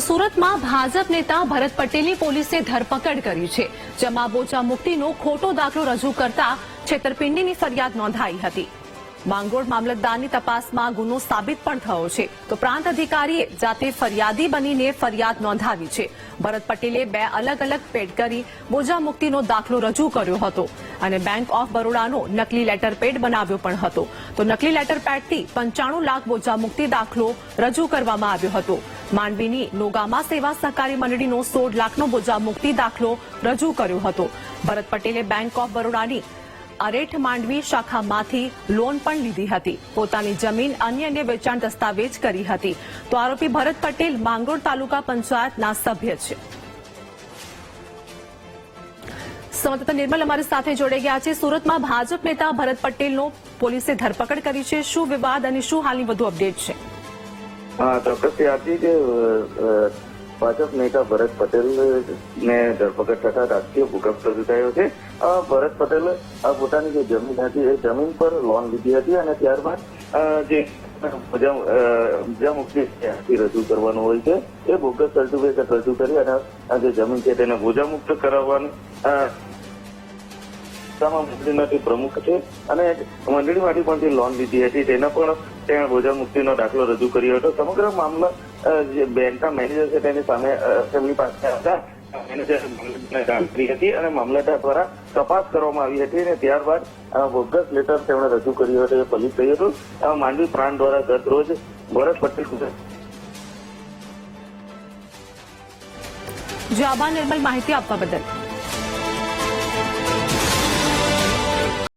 સુરતમાં ભાજપ નેતા ભરત પટેલની પોલીસે ધરપકડ કરી છે, જેમાં બોજા મુક્તિનો ખોટો દાખલો રજૂ કરતા છેતરપિંડીની ફરિયાદ નોંધાઈ હતી। માંગરોળ મામલતદારની તપાસમાં ગુનો સાબિત પણ થયો છે, તો પ્રાંત અધિકારીએ જાતે ફરિયાદી બનીને ફરિયાદ નોંધાવી છે। ભરત પટેલે 2 અલગ અલગ પેડ કરી બોજા મુક્તિનો દાખલો રજૂ કર્યો હતો અને બેંક ઓફ બરોડાનો નકલી લેટર પેડ બનાવ્યો પણ હતો। તો નકલી લેટર પેડથી 95 લાખ બોજા મુક્તિ દાખલો રજૂ કરવામાં આવ્યો હતો। માંડવીની નોગામા સેવા સહકારી મંડળીનો 16 લાખનો બોજા મુક્તિ દાખલો રજૂ કર્યો હતો। ભરત પટેલે બેંક ઓફ બરોડાની અરેઠ માંડવી શાખામાંથી લોન પણ લીધી હતી। પોતાની જમીન અન્ય વેચાણ દસ્તાવેજ કરી હતી। તો આરોપી ભરત પટેલ માંગરોળ તાલુકા પંચાયતના સભ્ય છે। સંવાદદાતા નિર્મલ અમારી સાથે જોડાઈ ગયા છે। સુરતમાં ભાજપ નેતા ભરત પટેલનો પોલીસે ધરપકડ કરી છે, શું વિવાદ અને શું હાલની વધુ અપડેટ છે? ચોક્કસથી આપી કે ભાજપ નેતા ભરત પટેલ ને ધરપકડ થતા રાજકીય ભૂકંપ શરૂ થયો છે। ભરત પટેલ પોતાની જે જમીન હતી એ જમીન પર લોન લીધી હતી અને ત્યારબાદ જે બોજા મુક્તિ રજૂ કરવાનું હોય છે એ બોગસ સર્ટિફિકેટ રજૂ કરી અને જે જમીન છે તેને બોજા મુક્ત કરાવવાનું મંડળીમાંથી પ્રમુખ છે અને મંડળીમાંથી પણ જે લોન લીધી હતી તેના પણ તેણે બોજા મુક્તિનો દાખલો રજૂ કર્યો હતો। સમગ્ર મામલા જે બેંકના મેનેજર છે તેની સામે તેમની પાસે હતા જાણ કરી હતી અને મામલતદાર દ્વારા તપાસ કરવામાં આવી હતી અને ત્યારબાદ બોગસ લેટર તેમણે રજૂ કર્યો હતો એ ફલિત થયું હતું। માંડવી પ્રાંત દ્વારા ગત રોજ ભરત પટેલ આભાર નિર્મલ, માહિતી આપવા બદલ।